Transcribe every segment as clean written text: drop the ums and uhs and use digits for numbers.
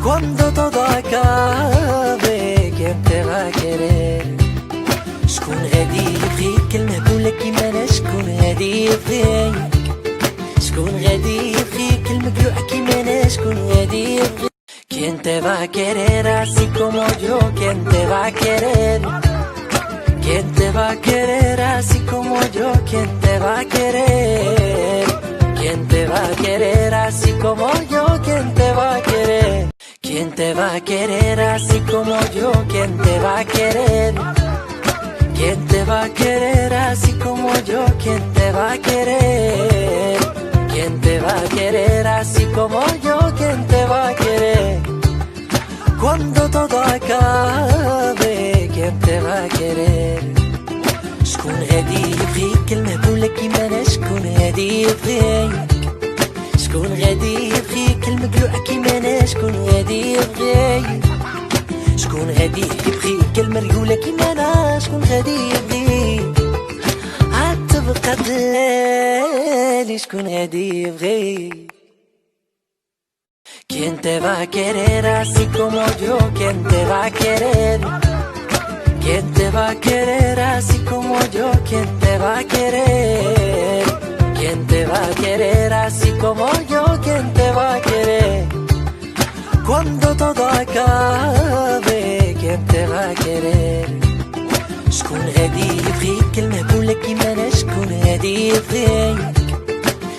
Cuando todo acabe, ¿quién te va a querer? شكون غادي يبغيك المهبولة كيما انا شكون غادي يبغيك شكون غادي يبغيك المقلوع كيما انا شكون غادي يبغيك ¿Quién te va a querer así como yo? ¿Quién te va a querer? ¿Quién te va a querer así como yo? ¿Quién te va a querer? ¿Quién te va a querer así como yo? ¿Quién te va a querer? ¿Quién te va a querer así como yo? ¿Quién te va a querer? ¿Quién te va a querer así como yo? ¿Quién te va a querer? ¿Quién te va a querer así como yo? ¿Quién te va a querer? Cuando todo acabe, ¿quién te va a querer? شكون غادي يبغيك المهبولة كيما انا شكون غادي يبغيك شكون غادي يبغيك المقلوع كيما انا شكون غادي يبغيك شكون غادي يبغيك المريولة كيما انا شكون غادي يبغيك عاد تبقى دلالي شكون غادي يبغيك ¿Quién te va a querer así como yo? ¿Quién te va a querer? ¿Quién te va a querer así como yo? ¿Quién te va a querer? ¿Quién te va a querer así como yo? ¿Quién te va a querer? Cuando todo acabe, ¿quién te va a querer? شكون غادي يبغيك المهبولة كيما انا شكون غادي يبغيك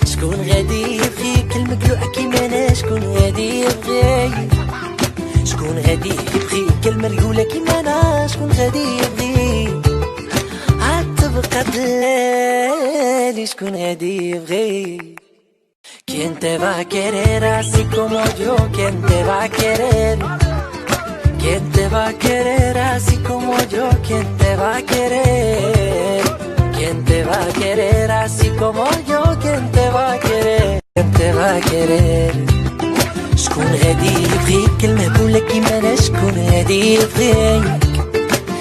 شكون غادي يبغيك المقلوع كيما انا شكون غادي يبغيك شكون غادي يبغيك المريولة كيما انا شكون غادي يبغيك عاد تبقى دلالي شكون غادي يبغيك ¿Quién te va a querer así como yo? ¿Quién te va a querer? ¿Quién te va a querer así como yo? ¿Quién te va a querer? ¿Quién te va a querer así como yo? ¿Quién te va a querer? ¿Quién te va a querer? شكون غادي يبغيك المهبولة كيما انا شكون غادي يبغيك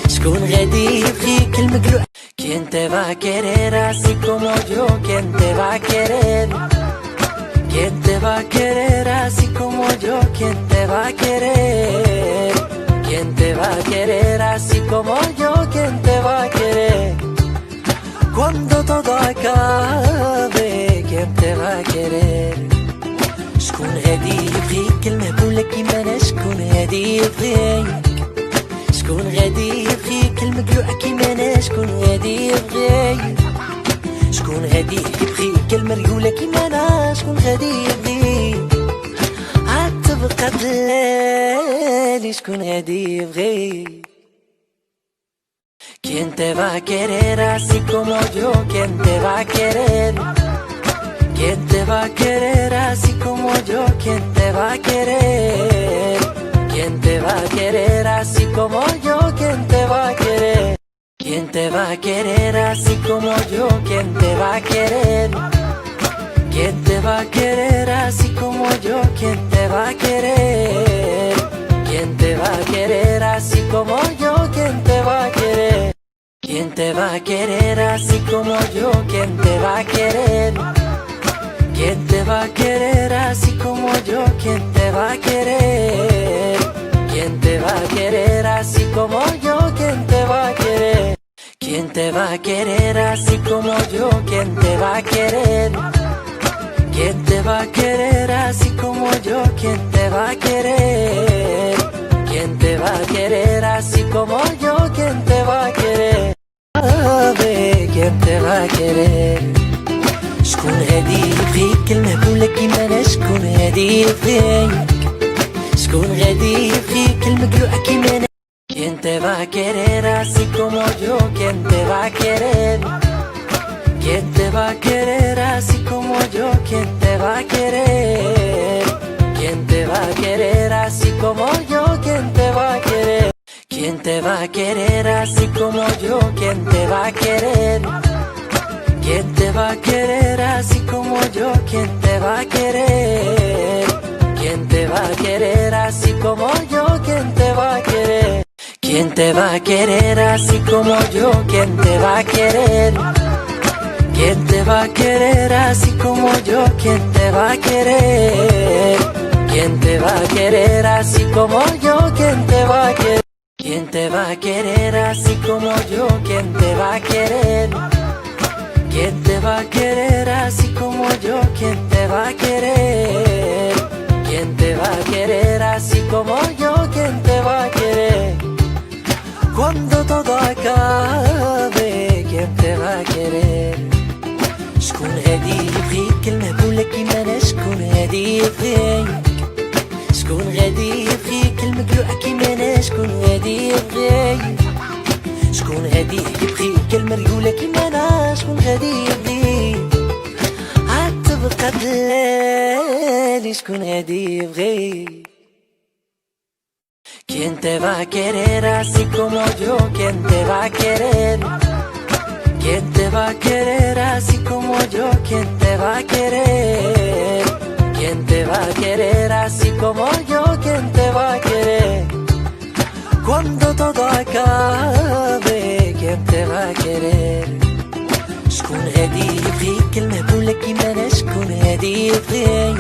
شكون غادي يبغيك المقلوع ¿Quién te va a querer así como yo? ¿Quién te va a querer? ¿Quién te va a querer así como yo? ¿Quién te va a querer? ¿Quién te va a querer así como yo? ¿Quién te va a querer? Cuando todo acabe, ¿quién te va a querer? شكون غادي يبغيك المهبولة كيما انا شكون غادي يبغيك شكون غادي يبغيك المقلوع كيما انا شكون غادي يبغيك شكون غادي يبغيك المريولة كيما انا شكون غادي يبغيك عاد تبقى دلالي شكون غادي يبغيك ¿Quién te va a querer así como yo? ¿Quién te va a querer? ¿Quién te va a querer así como yo? ¿Quién te va a querer? ¿Quién te va a querer así como yo? ¿Quién te va a querer? ¿Quién te va a querer así como yo? ¿Quién te va a querer? ¿Quién te va a querer así como yo? ¿Quién te va a querer? ¿Quién te va a querer así como yo? ¿Quién te va a querer? ¿Quién te va a querer así como yo? ¿Quién te va a querer? ¿Quién te va a querer así como yo? ¿Quién te va a querer? ¿Quién te va a querer así como yo? ¿Quién te va a querer? ¿Quién te va a querer así como yo? ¿Quién te va a querer? ¿Quién te va a querer así como yo? ¿Quién te va a querer? ¿Quién te va a querer así como yo? ¿Quién te va a querer? ¿Quién te va a querer? شكون غادي يبغيك المهبولة كيما انا شكون غادي يبغيك شكون غادي يبغيك المقلوع كيما انا ¿Quién te va a querer así como yo? ¿Quién te va a querer? ¿Quién te va a querer así como yo? ¿Quién te va a querer? ¿Quién te va a querer así como yo? ¿Quién te va a querer? ¿Quién te va a querer así como yo? ¿Quién te va a querer? ¿Quién te va a querer así como yo? ¿Quién te va a querer? ¿Quién te va a querer así como yo? ¿Quién te va a querer? ¿Quién te va a querer así como yo? ¿Quién te va a querer? ¿Quién te va a querer así como yo? ¿Quién te va a querer? ¿Quién te va a querer así como yo? ¿Quién te va a querer? ¿Quién te va a querer así como yo? ¿Quién te va a querer? ¿Quién te va a querer así como yo? ¿Quién te va a querer? ¿Quién te va a querer así como yo? ¿Quién te va a querer? Cuando todo acabe, ¿quién te va a querer? شكون غادي يبغيك المهبولة كيما أنا شكون غادي يبغيك شكون غادي يبغيك المقلوعة كيما أنا شكون غادي يبغيك شكون غادي يبغيك المريولة كيما أنا شكون غادي يبغيك عاد تبقى دلالي شكون غادي يبغيك ¿Quién te va a querer así como yo? ¿Quién te va a querer? ¿Quién te va a querer así como yo? ¿Quién te va a querer? ¿Quién te va a querer así como yo? ¿Quién te va a querer? Cuando todo acabe, ¿quién te va a querer? شكون غادي يبغيك المهبولة كيما أنا شكون غادي يبغيك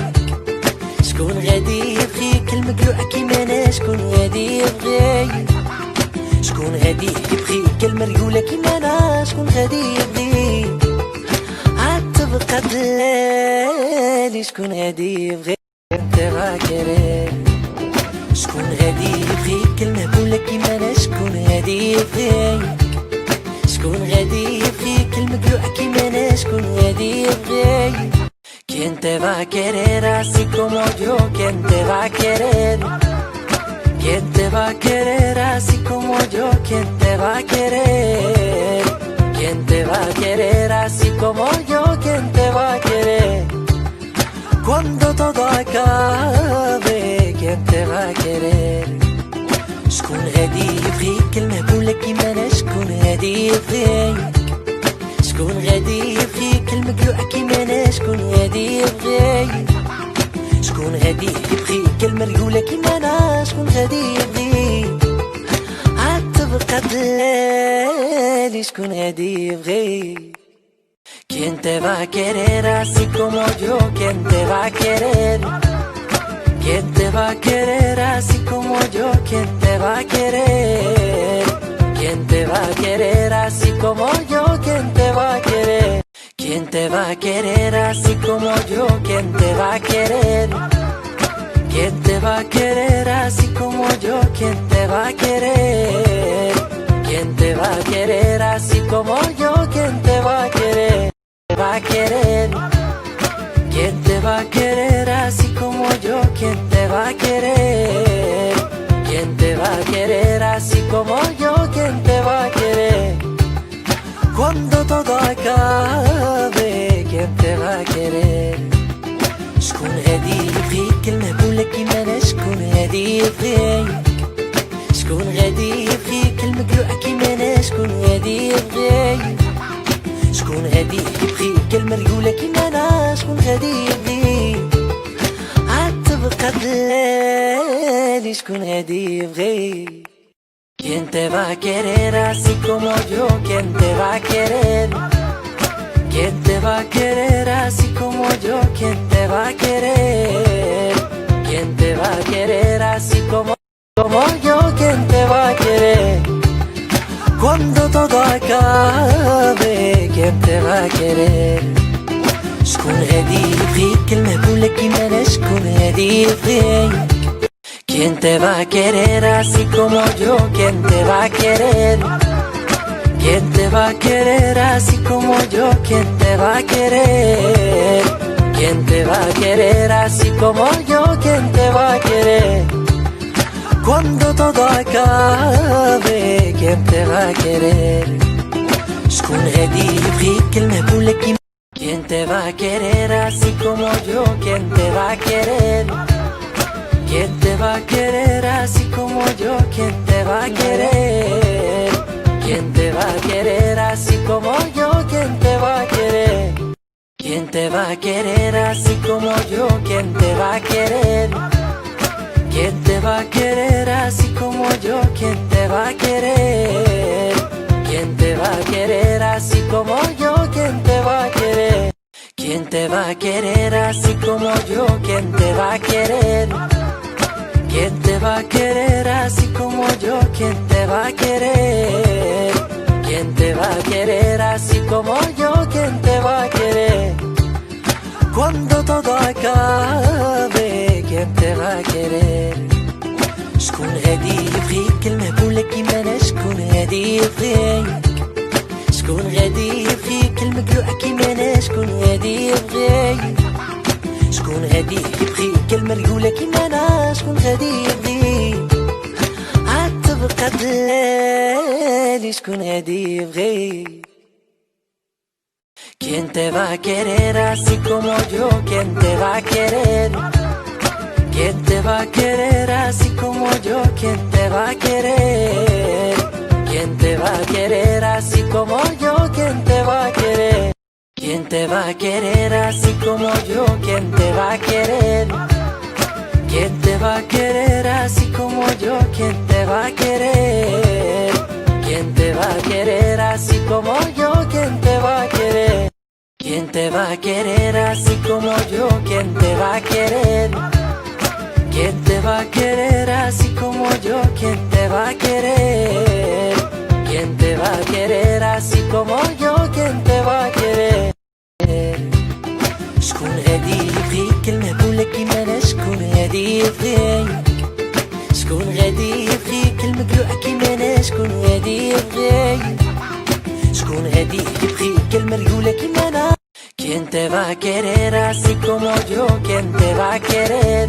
شكون غادي يبغيك المقلوعة كيما أنا شكون غادي يبغيك شكون غادي يبغيك المريولة كيما أنا شكون غادي يبغيك عاد تبقى دلالي شكون غادي يبغيك ¿Quién te va a querer? شكون غادي يبغيك المهبولة كيما أنا شكون غادي يبغيك شكون غادي يبغيك المقلوعة كيما أنا شكون غادي يبغيك ¿Quién te va a querer así como yo? ¿Quién te va a querer? ¿Quién te va a querer así como yo? ¿Quién te va a querer? ¿Quién te va a querer así como yo? ¿Quién te va a querer? Cuando todo acabe, ¿quién te va a querer? شكون غادي يبغيك المهبولة كيما أنا شكون غادي يبغيك شكون غادي يبغيك المقلوعة كيما أنا شكون غادي يبغيك شكون غادي يبغيك المريولة كيما أنا شكون غادي يبغيك عاد تبقى دلالي شكون غادي يبغيك ¿Quién te va a querer así como yo? ¿Quién te va a querer? ¿Quién te va a querer así como yo? ¿Quién te va a querer? ¿Quién te va a querer así como yo? ¿Quién te va a querer? ¿Quién te va a querer así como yo? ¿Quién te va a querer? ¿Quién te va a querer así como yo? ¿Quién te va a querer? ¿Quién te va a querer así como yo? ¿Quién te va a querer? ¿Te va a querer? ¿Quién te va a querer así como yo? ¿Quién te va a querer? ¿Quién te va a querer así como yo? ¿Quién te va a querer? Cuando todo acabe, ¿quién te va a querer? شكون غادي يبغيك المهبولة كيما أنا شكون غادي يبغيك شكون غادي يبغيك المقلوعة كيما أنا شكون غادي يبغيك شكون غادي يبغيك المريولة كيما أنا شكون غادي يبغيك عاد تبقى دلالي شكون غادي يبغيك ¿Quién te va a querer así como yo? ¿Quién te va a querer? ¿Quién te va a querer así como yo? ¿Quién te va a querer? ¿Quién te va a querer así como yo? ¿Quién te va a querer? Cuando todo acabe, ¿quién te va a querer? شكون غادي يبغيك المهبولة كيما أنا شكون غادي يبغيك ¿Quién te va a querer así como yo? ¿Quién te va a querer? ¿Quién te va a querer así como yo? ¿Quién te va a querer? ¿Quién te va a querer así como yo? ¿Quién te va a querer? Cuando todo acabe, ¿quién te va a querer? شكون غادي يبغيك المهبولة كيما ¿Quién te va a querer así como yo? ¿Quién te va a querer? ¿Quién te va a querer así como yo? ¿Quién te va a querer? ¿Quién te va a querer así como yo? ¿Quién te va a querer? ¿Quién te va a querer así como yo? ¿Quién te va a querer? ¿Quién te va a querer así como yo? ¿Quién te va a querer? ¿Quién te va a querer así como yo? ¿Quién te va a querer? ¿Quién te va a querer así como yo? ¿Quién te va a querer? ¿Quién te va a querer así como yo? ¿Quién te va a querer? ¿Quién te va a querer así como yo? ¿Quién te va a querer? Cuando todo acabe, ¿quién te va a querer? شكون غادي يبغيك المهبولة كيما انا شكون غادي يبغيك شكون غادي يبغيك المقلوعة كيما انا شكون غادي يبغيك شكون غادي يبغيك المريولة كيما انا شكون غادي يبغيك عاد تبقى دلالي شكون غادي يبغيك ¿Quién te va a querer así como yo? ¿Quién te va a querer? ¿Quién te va a querer así como yo? ¿Quién te va a querer? ¿Quién te va a querer así como yo? ¿Quién te va a querer? ¿Quién te va a querer así como yo? ¿Quién te va a querer? ¿Quién te va a querer así como yo? ¿Quién te va a querer? ¿Quién te va a querer así como yo? ¿Quién te va a querer? ¿Quién te va a querer así como yo? ¿Quién te va a querer? ¿Quién te va a querer así como yo? ¿Quién te va a querer? ¿Quién te va a querer así como yo? ¿Quién te va a querer? شكون غادي يبغيك المهبولة كيما انا شكون غادي يبغيك شكون غادي يبغيك المقلوعة كيما انا شكون غادي يبغيك شكون غادي يبغيك المريولة كيما انا ¿Quién te va a querer así como yo? ¿Quién te va a querer?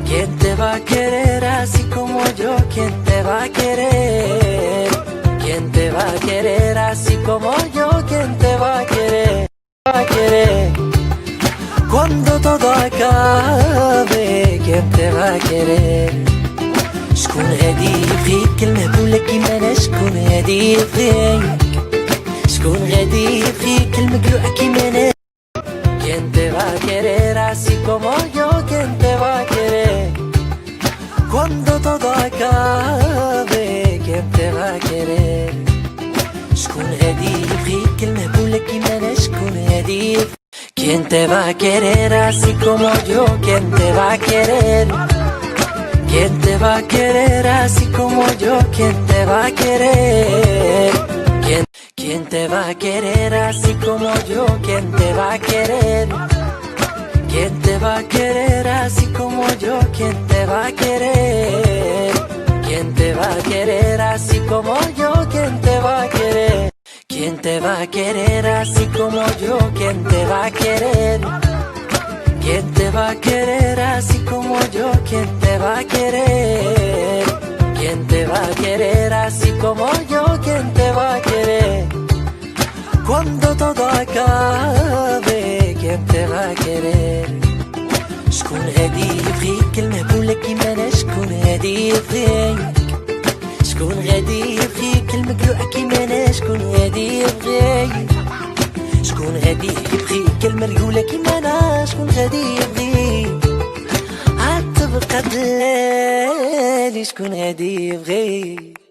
¿Quién te va a querer así como yo? ¿Quién te va a querer? ¿Quién te va a querer así como yo? ¿Quién te va a querer? Cuando todo acabe, ¿quién te va a querer? شكون غادي يبغيك المهبولة كيما انا شكون غادي يبغيك شكون غادي يبغيك المقلوعة كيما انا ¿Quién te va a querer así como yo? ¿Quién te va a querer? Cuando todo acabe, ¿quién te va a querer? شكون غادي يبغيك المهبولة كيما انا شكون غادي يبغيك ¿Quién te va a querer así como yo? ¿Quién te va a querer? ¿Quién te va a querer así como yo? ¿Quién te va a querer? ¿Quién te va a querer así como yo? ¿Quién te va a querer? ¿Quién te va a querer así como yo? ¿Quién te va a querer? ¿Quién te va a querer así como yo? ¿Quién te va a querer? ¿Quién te va a querer así como yo? ¿Quién te va a querer? ¿Quién te va a querer así como yo? ¿Quién te va a querer? ¿Quién te va a querer así como yo? ¿Quién te va a querer? Cuando todo acabe, ¿quién te va a querer? شكون غادي يبغيك المهبولة كيما انا شكون غادي يبغيك شكون غادي يبغيك المقلوعة كيما انا شكون غادي يبغيك شكون غادي يبغيك المريولة كيما انا شكون غادي يبغيك عاد تبقى دلالي شكون غادي يبغيك